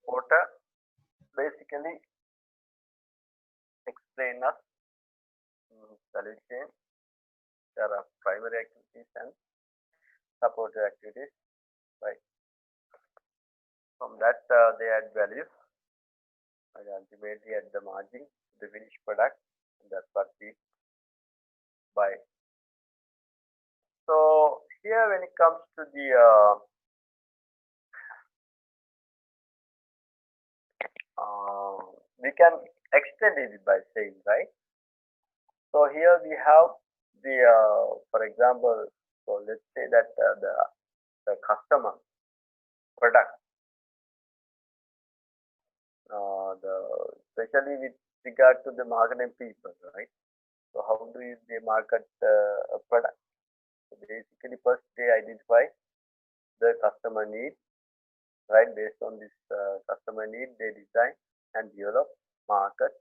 Porter basically explain us value chain. There are primary activities and supportive activities. Right. From that, they add value and ultimately at the margin, the finished product. And that's what we buy. So here, when it comes to the we can extend it by saying, right? So here we have the for example, so let's say that the customer product, the especially with regard to the marketing people, right? So how do they market a product? So basically, first they identify the customer need, right? Based on this customer need, they design and develop, market,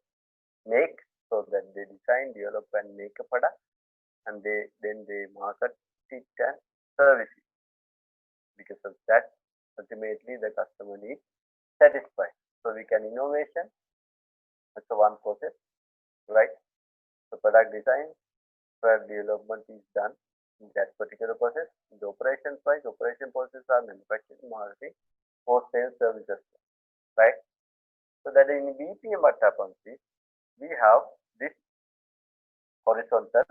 make, so that they design, develop, and make a product, and then they market it and service it. Because of that, ultimately the customer need satisfied. So we can innovation. That's the one process, right? So product design, product development is done in that particular process. In the operation process are manufacturing, marketing, post sales services, right? So that in BPM what happens is we have this horizontal.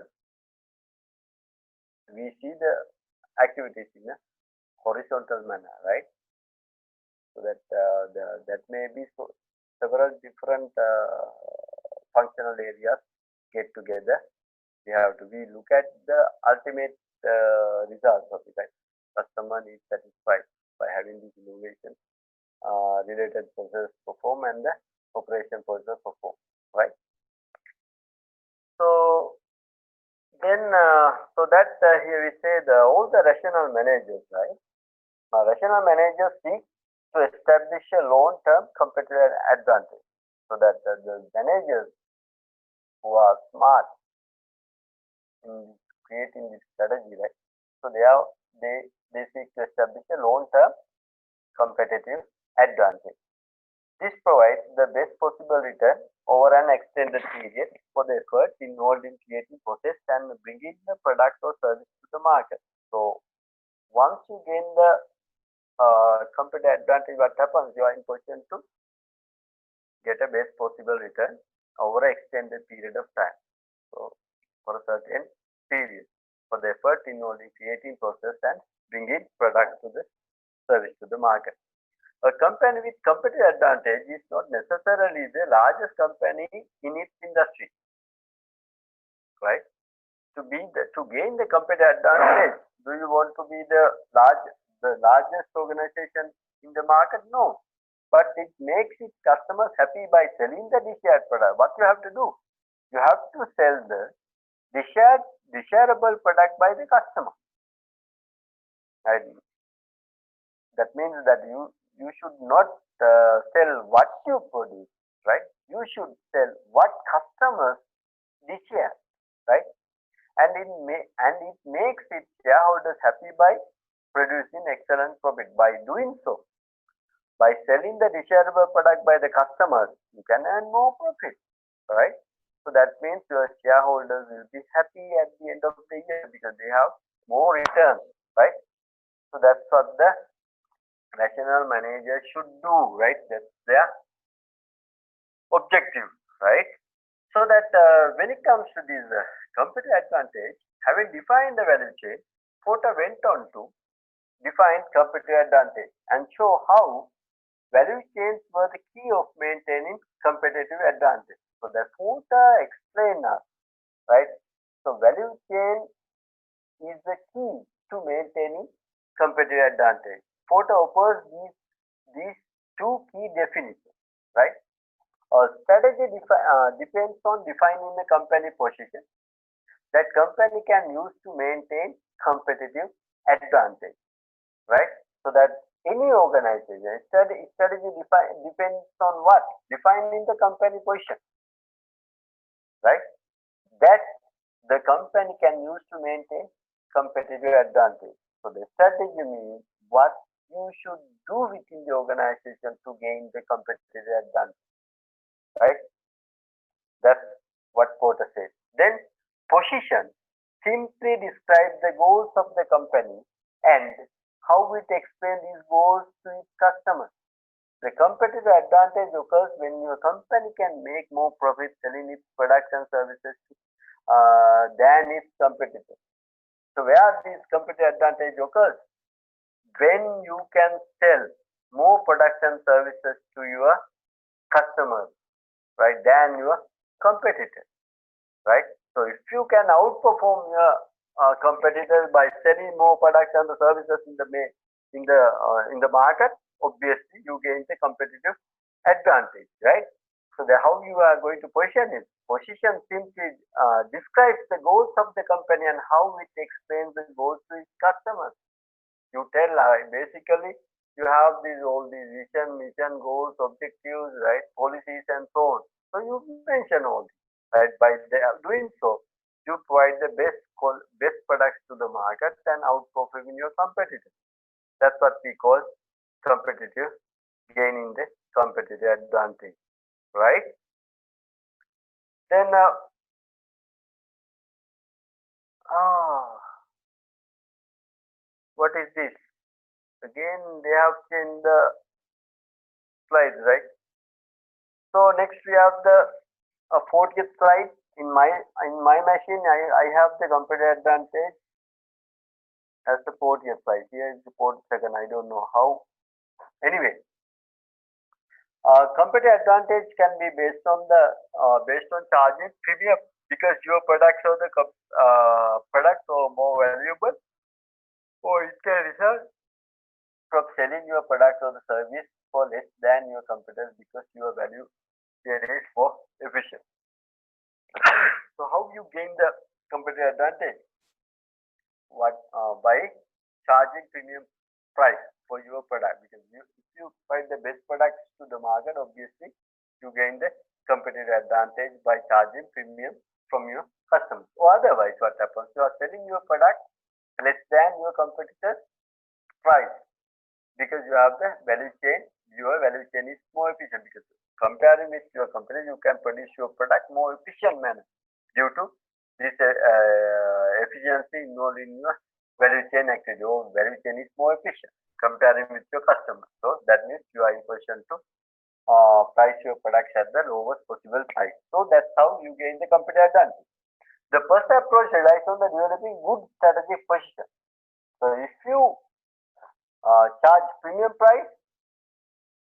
We see the activities in a horizontal manner, right? So that that may be several different functional areas get together. We look at the ultimate results of it. Right? Customer is satisfied by having this innovation related process perform and the operation process perform, right? So then, so that here we say all the rational managers, right? Rational managers seek to establish a long-term competitive advantage, so that the managers who are smart in creating this strategy, right? So they seek to establish a long-term competitive advantage. This provides the best possible return over an extended period for the effort involved in creating process and bringing the product or service to the market. So once you gain the competitive advantage, what happens? You are in position to get a best possible return over an extended period of time. So for a certain period, for the effort involved in creating process and bringing product to the service to the market. A company with competitive advantage is not necessarily the largest company in its industry, right? To gain the competitive advantage, do you want to be the largest organization in the market? No, but it makes its customers happy by selling the desired product. What you have to do? You have to sell the desirable product by the customer. And that means that you should not sell what you produce, right? You should sell what customers desire, right? And it makes its shareholders happy by producing excellent profit. By doing so, by selling the desirable product by the customers, you can earn more profit, right? So that means your shareholders will be happy at the end of the year because they have more returns, right? So that's what the rational manager should do, right? That's their objective, right? So that when it comes to this competitive advantage, having defined the value chain, Porter went on to define competitive advantage and show how value chains were the key of maintaining competitive advantage. So the Porter explained us, right? So value chain is the key to maintaining competitive advantage. Porter offers these two key definitions, right? Strategy depends on defining the company position that company can use to maintain competitive advantage, right? So that any organization strategy depends on what? Defining the company position, right? That the company can use to maintain competitive advantage. So the strategy means what you should do within the organization to gain the competitive advantage, right? That's what Porter says. Then position simply describes the goals of the company and how it explains these goals to its customers. The competitive advantage occurs when your company can make more profit selling its products and services than its competitors. So where this competitive advantage occurs? When you can sell more products and services to your customers, right, than your competitors, right? So if you can outperform your competitors by selling more products and the services in the market, obviously you gain the competitive advantage, right? So how you are going to position it? Position simply describes the goals of the company and how it explains the goals to its customers. You tell basically you have all these vision, mission, goals, objectives, right? Policies and so on. So you mention all these, right? By doing so, you provide the best products to the market and outperforming your competitors. That's what we call competitive, gaining the competitive advantage, right? Then what is this? Again, they have changed the slides, right? So next we have the 40th slide. In my machine, I have the competitive advantage as the 40th slide. Here is the 42nd. I don't know how. Anyway, competitive advantage can be based on charging premium because your products or the products are more valuable, or it can result from selling your product or the service for less than your competitors because your value chain is more efficient. So how you gain the competitive advantage? By charging premium price for your product, because if you find the best products to the market, obviously you gain the competitive advantage by charging premium from your customers. Or otherwise, what happens? You are selling your product less than your competitors' price because you have the value chain. Your value chain is more efficient because comparing with your company, you can produce your product more efficient manner due to this efficiency involved in your value chain activity. Your value chain is more efficient comparing with your customer. So that means you are in position to price your products at the lowest possible price. So that's how you gain the competitive advantage. The first approach relies on the developing good strategic position. So if you charge premium price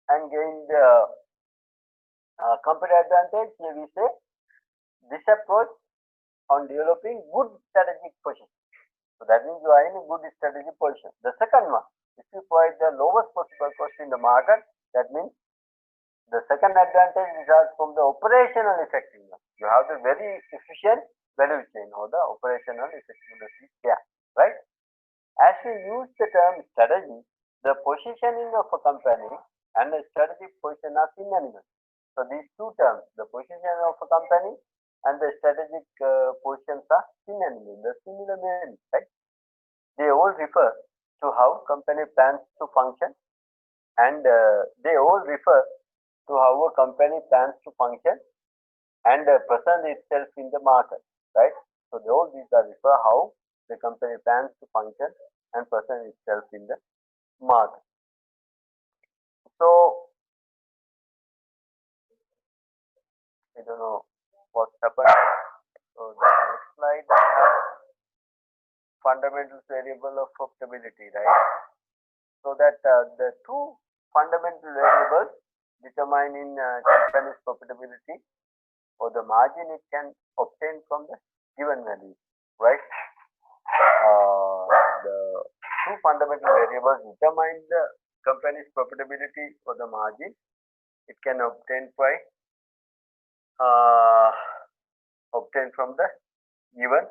and gain the competitive advantage, here we say this approach on developing good strategic position. So that means you are in a good strategic position. The second one, if you provide the lowest possible cost in the market, that means the second advantage results from the operational effectiveness. You have the very efficient value chain or the operational effectiveness is there, right? As we use the term strategy, the positioning of a company and the strategic position are synonymous. So these two terms, the position of a company and the strategic positions are synonymous, the similar meaning, right? They all refer to how company plans to function, and they all refer to how a company plans to function and present itself in the market, right? So all these are refer how the company plans to function and present itself in the market. So I don't know what's happened. So the next slide, I have fundamental variable of profitability, right? So that the two fundamental variables determining company's profitability or the margin it can obtain from the given value, right? The two fundamental variables determine the company's profitability or the margin it can obtain by obtained from the given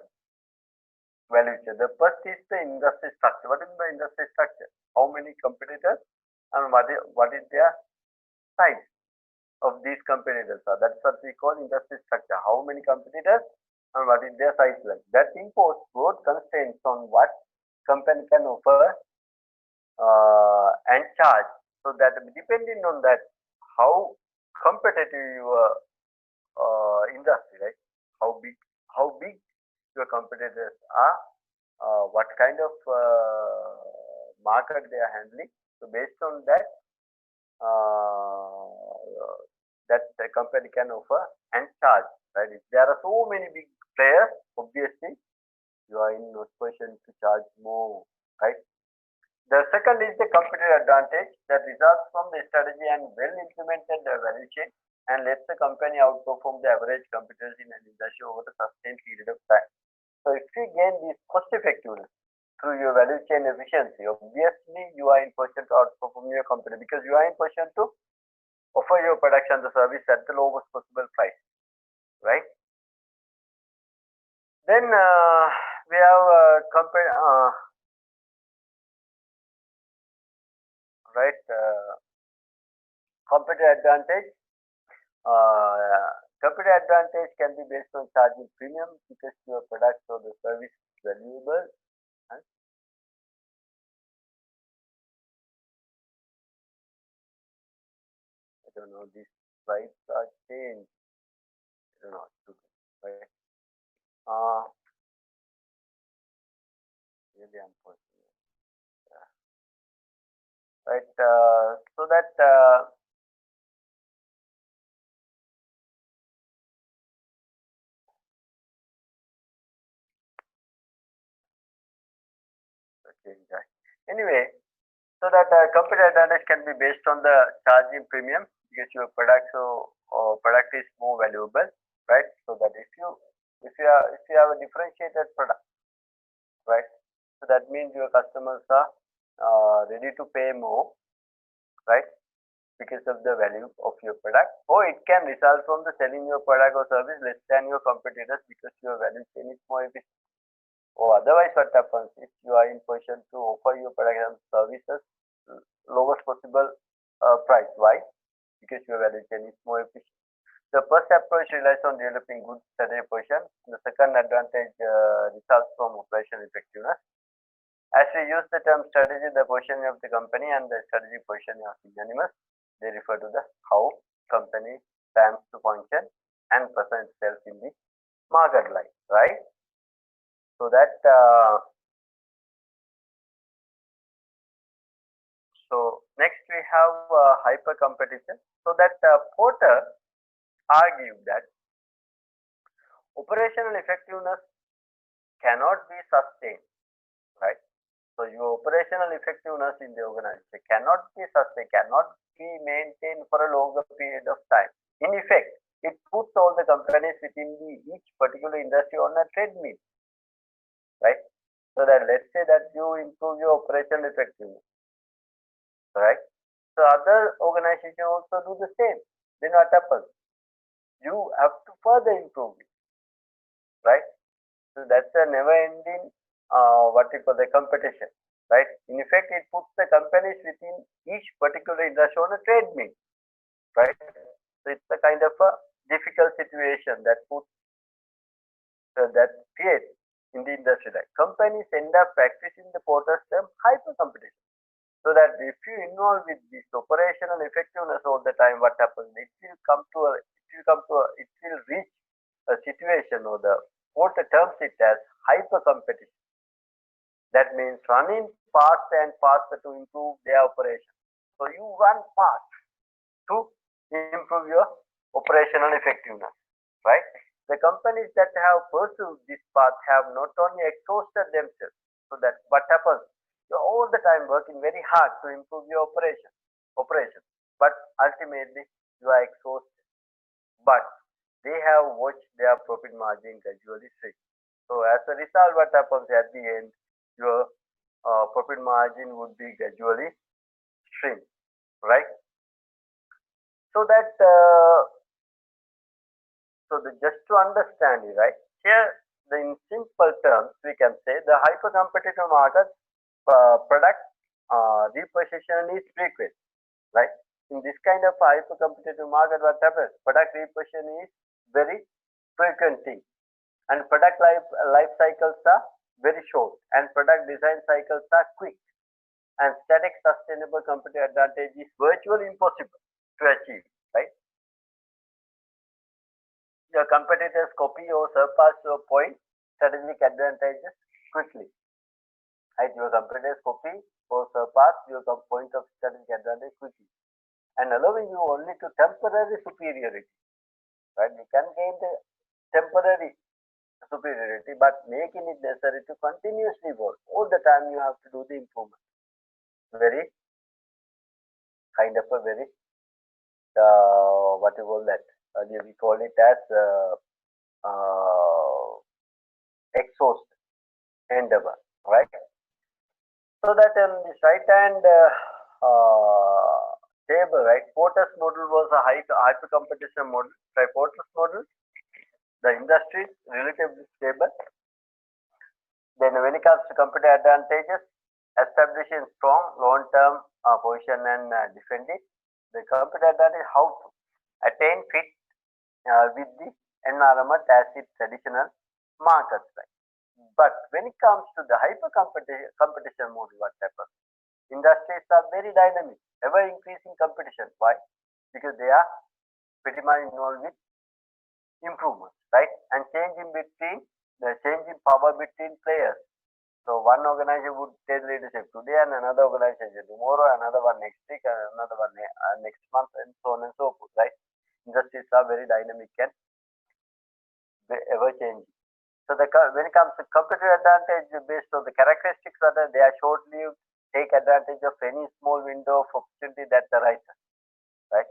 value chain. The first is the industry structure. What is the industry structure? How many competitors and what is their size of these competitors are? That's what we call industry structure. How many competitors and what is their size like? That imposes broad constraints on what company can offer charge. So that depending on that, how competitive your industry, right? How big your competitors are, what kind of market they are handling. So based on that, that the company can offer and charge, right? If there are so many big players, obviously you are in no position to charge more, right? The second is the competitive advantage that results from the strategy and well implemented value chain and lets the company outperform the average competitors in an industry over a sustained period of time. So if you gain this cost effectiveness through your value chain efficiency, obviously you are in position to outperform your competitor because you are in position to offer your product and the service at the lowest possible price, right? Then we have right competitive advantage. Competitive advantage can be based on charging premium because your product or the service is valuable. Right? I don't know, these slides are changed. I don't know, right? Uh, really unfortunate. Yeah. Right. So that change that. Anyway, so that competitive advantage can be based on the charging premium because your product or product is more valuable, right? So that if you have a differentiated product, right? So that means your customers are ready to pay more, right? Because of the value of your product, or it can result from the selling your product or service less than your competitors because your value chain is more efficient. Or otherwise, what happens if you are in position to offer your product and services lowest possible price? Why? Because your value chain is more efficient. The first approach relies on developing good strategy position. The second advantage results from operation effectiveness. As we use the term strategy, the positioning of the company and the strategy positioning are synonymous. They refer to the how company plans to function and present itself in the market life, right? So that so next we have hyper competition. So that Porter argued that operational effectiveness cannot be sustained, right? So your operational effectiveness in the organization cannot be sustained, cannot be maintained for a longer period of time. In effect, it puts all the companies within each particular industry on a treadmill, right? So that let's say that you improve your operational effectiveness, right? So other organizations also do the same. Then what happens? You have to further improve it, right? So that's a never-ending what we call the competition, right? In effect, it puts the companies within each particular industry on a treadmill, right? So it's a kind of a difficult situation that puts that creates in the industry. Like companies end up practicing the Porter's term hyper competition. So that if you involve with this operational effectiveness all the time, what happens? It will reach a situation or the Porter terms it as hyper competition. That means running faster and faster to improve their operation. So you run fast to improve your operational effectiveness, right? The companies that have pursued this path have not only exhausted themselves, so that what happens? You're all the time working very hard to improve your operation, but ultimately you are exhausted. But they have watched their profit margin gradually shrink. So as a result, what happens at the end? Your profit margin would be gradually shrink, right? So that just to understand it, right? Here, in simple terms, we can say the hyper competitive market product reposition is frequent, right? In this kind of hyper competitive market, what happens? Product reposition is very frequent thing, and product life cycles are very short, and product design cycles are quick. and static sustainable competitive advantage is virtually impossible to achieve, right? Your competitors copy or surpass your point strategic advantages quickly. Right? Your competitors copy or surpass your point of strategic advantage quickly and allowing you only to temporary superiority. Right? You can gain the temporary superiority, but making it necessary to continuously work. All the time you have to do the improvement. Very kind of a very what you call that? We call it as exhaust endeavor, right? So that on this right hand table, right, Porter's model was a hyper competition model. Try Porter's model. The industry is relatively stable. Then when it comes to competitive advantages, establishing strong long-term position and defend it. The competitive advantage how to attain fit with the environment as its traditional markets. Right? But when it comes to the hyper competition model, what happens? Industries are very dynamic, ever increasing competition. Why? Because they are pretty much involved with improvements, right? And change in between the change in power between players. So one organization would take leadership today and another organization tomorrow, another one next week, and another one next month, and so on and so forth, right? Industries are very dynamic and ever changing. So when it comes to competitive advantage based on the characteristics that they are short-lived, take advantage of any small window of opportunity that arises, right?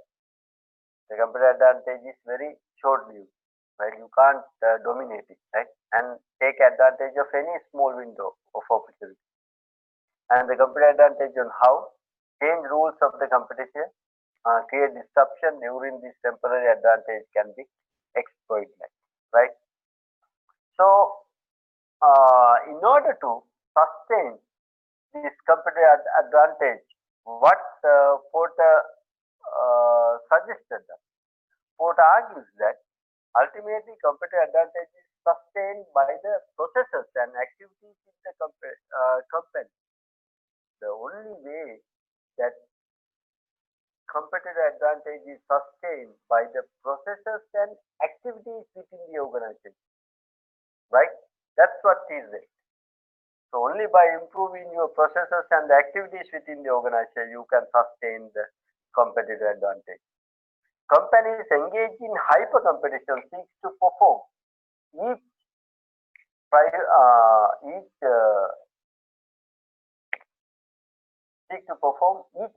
The competitive advantage is very short-lived, right? You can't dominate it, right? And take advantage of any small window of opportunity. And the competitive advantage on how change rules of the competition, create disruption during this temporary advantage can be exploited, right? So, in order to sustain this competitive advantage, what Porter suggested, Porter argues that ultimately competitive advantage is sustained by the processes and activities in the company. The only way that competitive advantage is sustained by the processes and activities within the organization. Right? That's what is it. So only by improving your processes and the activities within the organization you can sustain the competitive advantage. Companies engaged in hyper competition seeks to perform each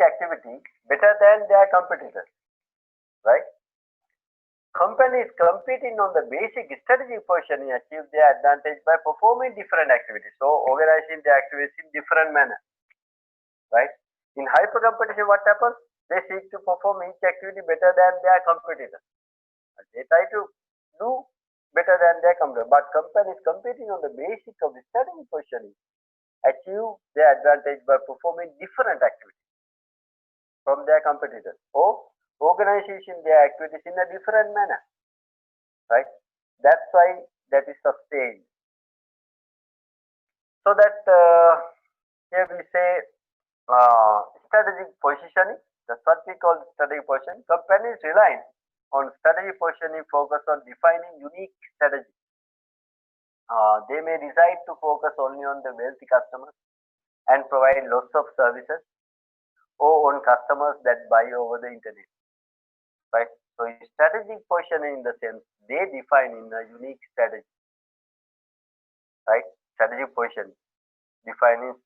activity better than their competitors. Right? Companies competing on the basic strategic positioning achieve their advantage by performing different activities. So organizing the activities in different manner. Right? In hyper competition, what happens? They seek to perform each activity better than their competitors. They try to do better than their competitors. But companies competing on the basic of the strategic positioning achieve their advantage by performing different activities from their competitors. Or organization their activities in a different manner, right? That's why that is sustained. So that here we say strategic positioning. That's what we call strategic positioning. Companies rely on strategic positioning focus on defining unique strategy. They may decide to focus only on the wealthy customers and provide lots of services or on customers that buy over the internet. Right? So strategic positioning in the sense they define in a unique strategy. Right? Strategic position defining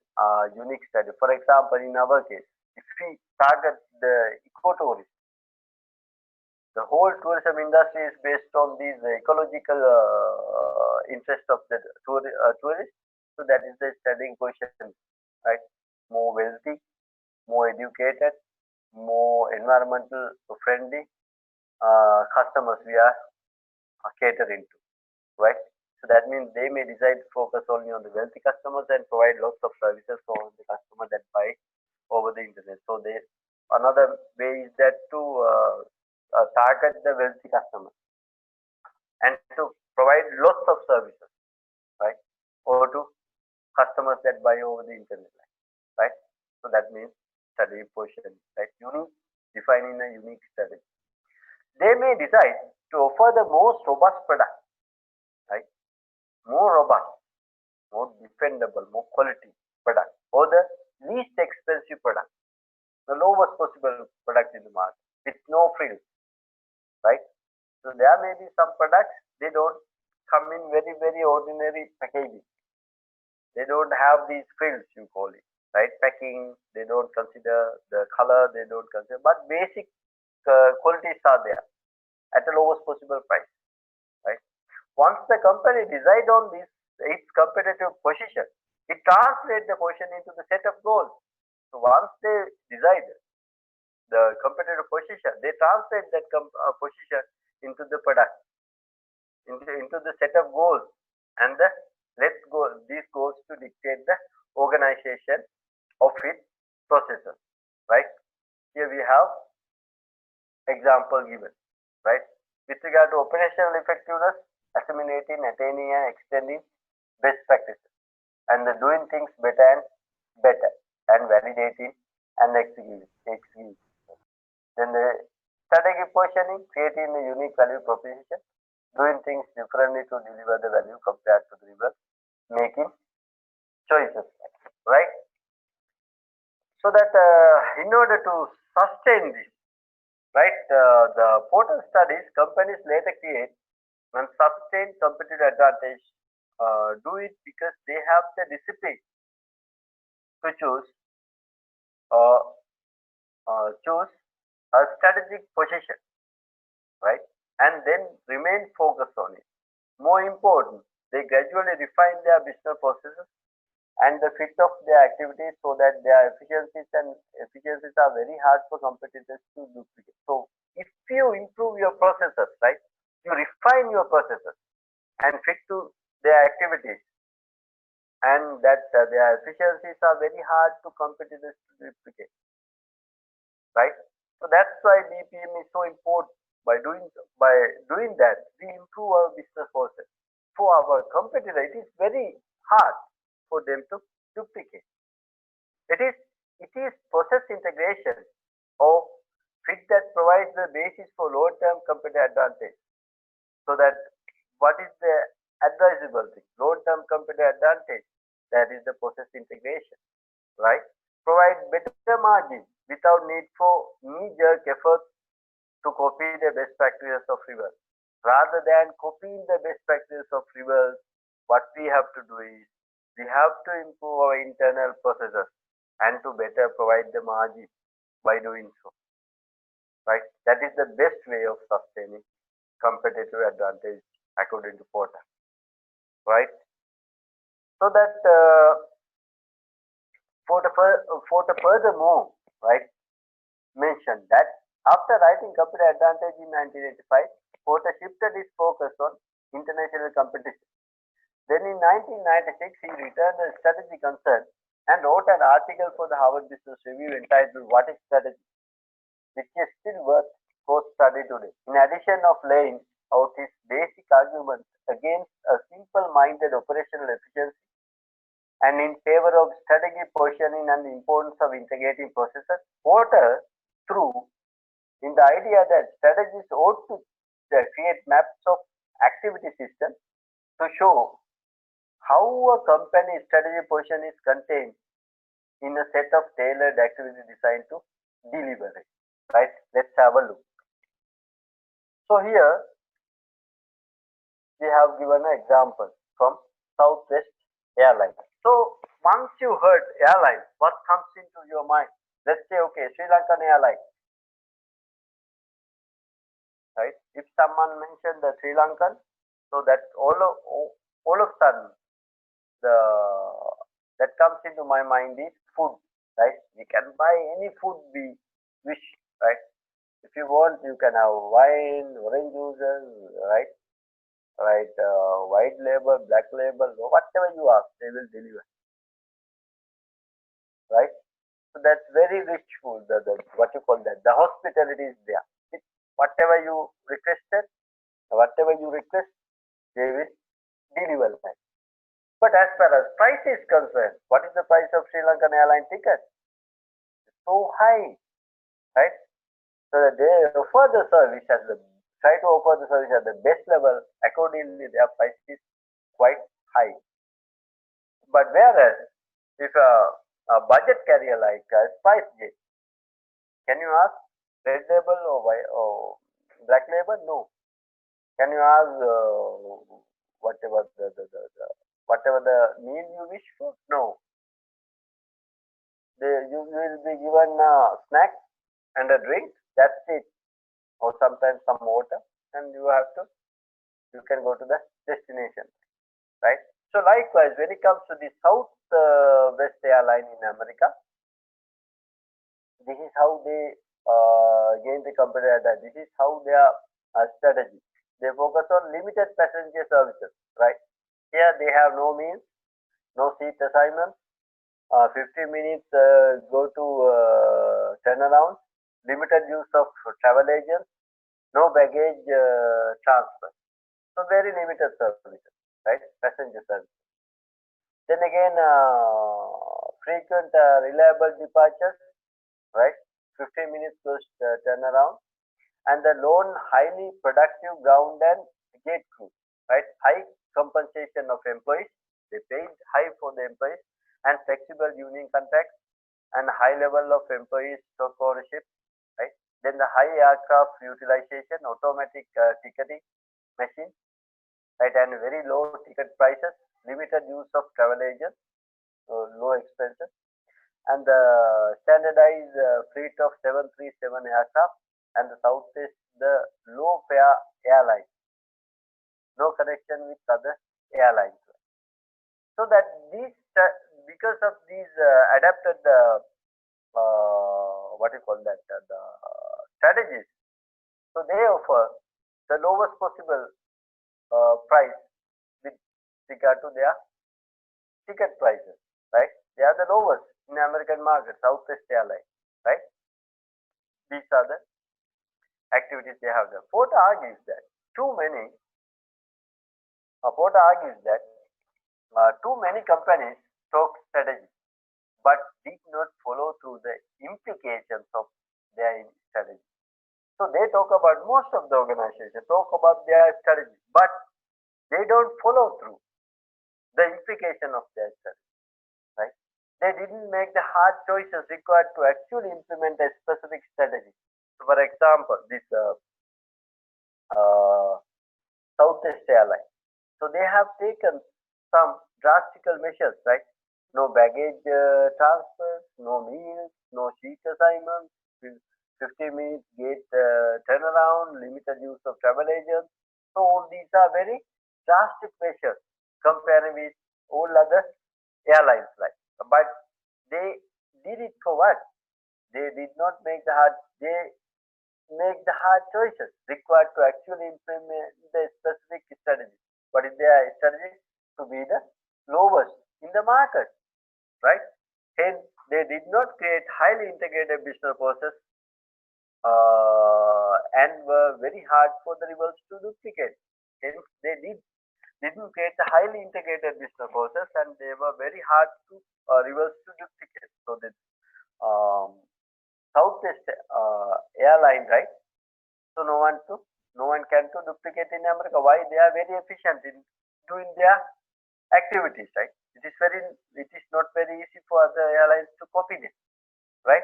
unique strategy. For example, in our case, if we target the eco-tourist, the whole tourism industry is based on these ecological interest of the tourists. So that is the strategic position. Right? More wealthy, more educated, more environmental friendly customers we are catering to, right? So that means they may decide to focus only on the wealthy customers and provide lots of services for the customer that buy over the internet. So another way is that to target the wealthy customers and to provide lots of services, right? Or to customers that buy over the internet, right? So that means strategy positioning, right? Unique, defining a unique strategy. They may decide to offer the most robust product, right? More robust, more defendable, more quality product, or the least expensive product, the lowest possible product in the market with no frills, right? So there may be some products they don't come in very ordinary packaging. They don't have these frills, you call it, right? Packing, they don't consider the color, they don't consider, but basic qualities are there at the lowest possible price, right? Once the company decide on this, its competitive position, it translates the position into the set of goals. So once they decide the competitive position, they translate that position into the product, into the set of goals, and the let's go these goals to dictate the organization of its processes, right? Here we have example given, right? With regard to operational effectiveness, assimilating, attaining, and extending best practices, and the doing things better, and validating and executing. Then the strategic positioning, creating a unique value proposition, doing things differently to deliver the value compared to the rival, making choices, right? So that in order to sustain this, right, the Porter studies companies later create and sustain competitive advantage, do it because they have the discipline to uh, choose a strategic position, right, and then remain focused on it. More important, they gradually refine their business processes and the fit of their activities so that their efficiencies are very hard for competitors to duplicate. So if you improve your processes, right, you refine your processes and fit to their activities, and that their efficiencies are very hard to competitors to duplicate, right? So that's why BPM is so important. By doing that, we improve our business process. For our competitor, it is very hard for them to duplicate. It is it is process integration of fit that provides the basis for long-term competitive advantage. So that what is the advisable thing? Long-term competitive advantage. That is the process integration, right? Provide better margin without need for knee-jerk efforts to copy the best practices of rivals. Rather than copying the best practices of rivals, what we have to do is we have to improve our internal processes and to better provide the margin by doing so. Right? That is the best way of sustaining competitive advantage according to Porter. Right? So that furthermore, right, mentioned that after writing competitive advantage in 1985, Porter shifted his focus on international competition. Then in 1996, he returned a strategy concern and wrote an article for the Harvard Business Review entitled What is Strategy, which is still worth for study today. In addition of laying out his basic argument against a simple-minded operational efficiency and in favor of strategy positioning and the importance of integrating processes, Porter threw in the idea that strategists ought to create maps of activity systems to show how a company's strategy position is contained in a set of tailored activities designed to deliver it. Right? Let's have a look. So here we have given an example from Southwest Airlines. So once you heard airline, what comes into your mind? Let's say, okay, Sri Lankan Airlines. Right? If someone mentioned the Sri Lankan, so that all of a sudden the that comes into my mind is food, right? We can buy any food we wish, right? If you want, you can have wine, orange juices, right? Right, white label, black label, whatever you ask, they will deliver, right? So that's very rich food. The what you call that? The hospitality is there. Whatever you requested, whatever you request, they will deliver that. But as far as price is concerned, what is the price of Sri Lankan airline ticket? so high, right? So that they offer the service at the try to offer the service at the best level. Accordingly, their price is quite high. But whereas if a budget carrier like SpiceJet, can you ask red label or black label? No. Can you ask whatever the whatever the meal you wish for? No. You will be given snacks and a drink. That's it. Or sometimes some water, and you can go to the destination, right? So likewise, when it comes to the South West airline in America, this is how they gain the competitive advantage. This is how their strategy. They focus on limited passenger services, right? Here they have no meals, no seat assignments, 50 minutes go to turnaround, limited use of travel agents, no baggage transfer. So very limited services, right? Passenger service. Then again, frequent reliable departures, right? 15 minutes goes turnaround, and the lone highly productive ground and gate crew, right? High compensation of employees, they paid high for the employees, and flexible union contracts, and high level of employee stock ownership, right? Then the high aircraft utilization, automatic ticketing machine, right? And very low ticket prices, limited use of travel agents, low expenses, and the standardized fleet of 737 aircraft, and the Southwest the low fare airline, no connection with other airlines. So that these because of these adapted what you call that the strategies, so they offer the lowest possible price with regard to their ticket prices, right? They are the lowest in the American market, Southwest Airlines, right? These are the activities they have done. Porter argues that too many, Porter argues that too many companies took strategy but did not follow through the implications of their strategy. So they talk about most of the organization talk about their strategy, but they don't follow through the implication of their strategy, right? They didn't make the hard choices required to actually implement a specific strategy. So for example, this uh, Southwest Airlines. So they have taken some drastical measures, right? No baggage transfers, no meals, no seat assignments, 50 minutes gate turnaround, limited use of travel agents. So all these are very drastic measures compared with all other airlines, like. But they did it for what? They did not make the hard. They make the hard choices required to actually implement the specific strategy. What is their strategy? To be the lowest in the market, right? Hence, they did not create highly integrated business process and were very hard for the rivals to duplicate. Hence, they didn't create a highly integrated business process and they were very hard to rivals to duplicate. So the um, Southwest airline, right? So no one can to duplicate in America. Why? They are very efficient in doing their activities, right? It is not very easy for other airlines to copy this, right?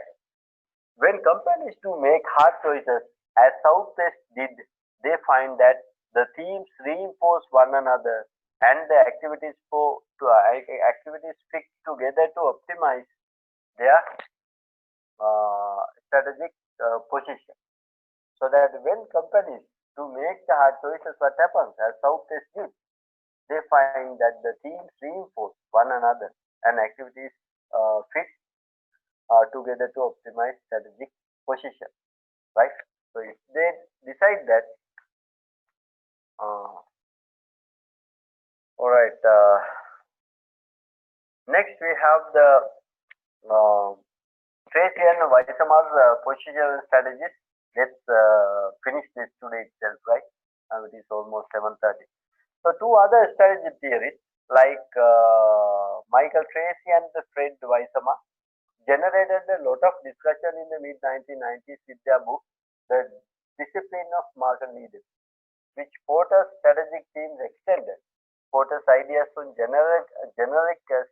When companies do make hard choices, as Southwest did, they find that the teams reinforce one another and the activities fit together to optimize their strategic position. So that when companies do make the hard choices, what happens? As Southwest did, they find that the teams reinforce one another and activities fit together to optimize strategic position, right? So if they decide that, uh, all right. Next we have the uh, Tracy and Weisshammer's positional strategies. Let's finish this today itself, right? It is almost 7:30. So two other strategy theories like Michael Tracy and Fred Weishammer, generated a lot of discussion in the mid 1990s with their book, The Discipline of Market Leadership, which Porter's strategic teams extended Porter's ideas on generic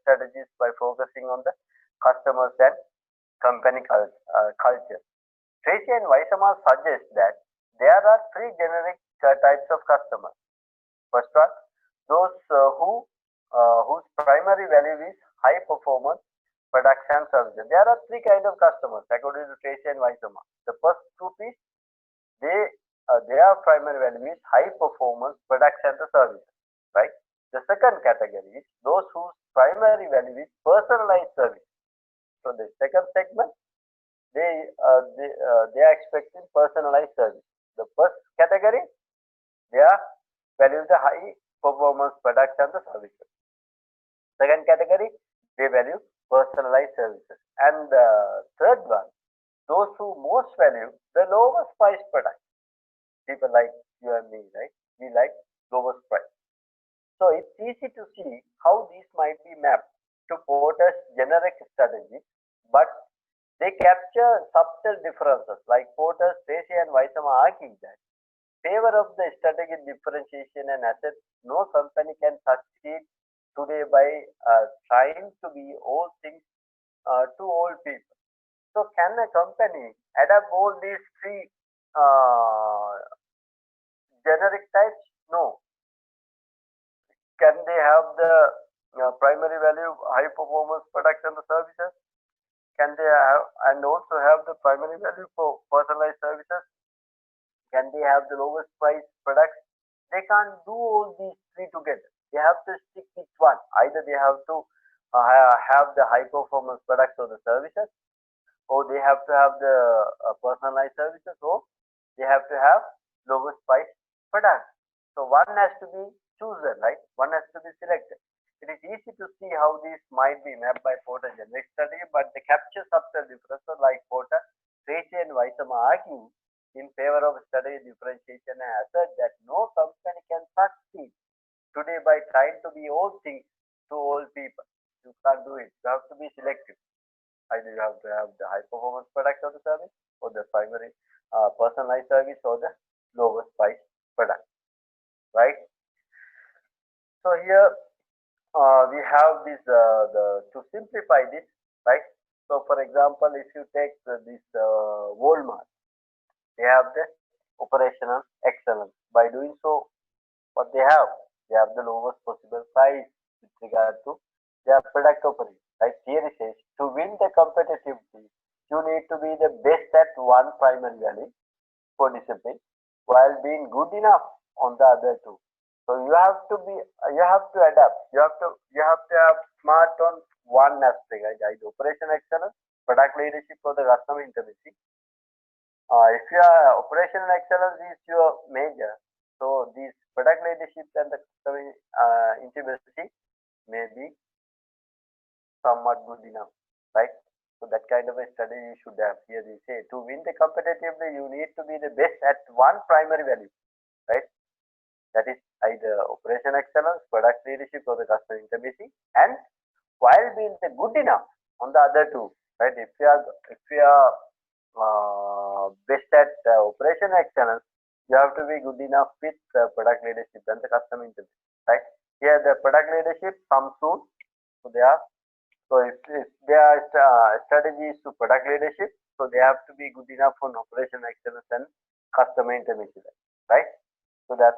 strategies by focusing on the customers and company culture. Tracy and Weissama suggest that there are three generic types of customers. First one, those whose primary value is high performance products and services. There are three kinds of customers according to Tracy and Weissama. The first group is their primary value is high performance products and the services, right? The second category is those whose primary value is personalized service. So the second segment, they are expecting personalized service. The first category, they are value the high performance products and the services. Second category, they value personalized services. And the third one, those who most value the lowest price product. People like you and me, right? We like lowest price. So it's easy to see how these might be mapped to Porter's generic strategy, but they capture subtle differences. Like Porter, Tracy, and Weissama argue that favor of the strategic differentiation and assets, no company can succeed today by trying to be all things to all people. So can a company adapt all these three generic types? No. Can they have the primary value, high performance products and the services? Can they have and also have the primary value for personalized services? Can they have the lowest price products? They can't do all these three together. They have to stick with one. Either they have to have the high performance products or the services, or they have to have the personalized services, or they have to have lowest price products. So one has to be chosen, right? One has to be selected. It is easy to see how these might be mapped by Porter generic strategy, but they capture subtle differences like Porter, Tracy, and Weissama argue in favor of strategy differentiation and assert that no company can succeed today by trying to be all things to all people. You can't do it. You have to be selective. Either you have to have the high performance product or the service, or the primary personalized service, or the lowest price product, right? So here we have this to simplify this, right? So for example, if you take this Walmart, they have the operational excellence. By doing so, what they have the lowest possible price with regard to their product offering. Right? Theory says to win the competitively, you need to be the best at one primary value for discipline, while being good enough on the other two. So you have to adapt. You have to have smart on one aspect, right? Either operation excellence, product leadership, or the customer intimacy. If your operational excellence is your major, so these product leadership and the customer intimacy may be somewhat good enough, right? So that kind of a study you should have. Here they say to win the competitively, you need to be the best at one primary value, right? That is either operation excellence, product leadership, or the customer intimacy, and while being the good enough on the other two, right? If you are best at operation excellence, you have to be good enough with product leadership and the customer intimacy, right? Here the product leadership comes soon, so if their strategy is to product leadership, so they have to be good enough on operation excellence and customer intimacy, right? So that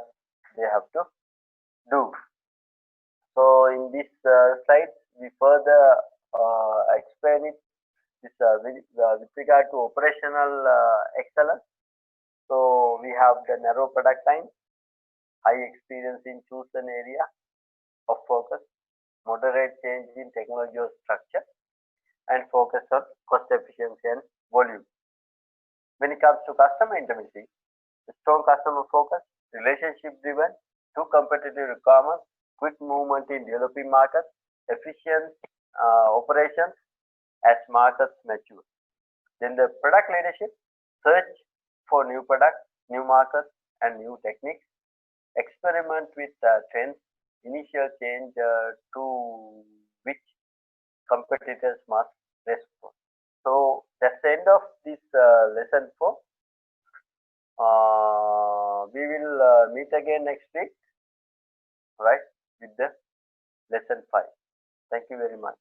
they have to do. So in this slide, we further explain it with regard to operational excellence. So we have the narrow product line, high experience in chosen area of focus, moderate change in technology or structure, and focus on cost efficiency and volume. When it comes to customer intimacy, strong customer focus, relationship driven, two competitive requirements, quick movement in developing markets, efficient operations as markets mature. Then the product leadership, search for new products, new markets, and new techniques, experiment with trends, initial change to which competitors must respond. So that's the end of this lesson 4. We will meet again next week, right, with the lesson 5. Thank you very much.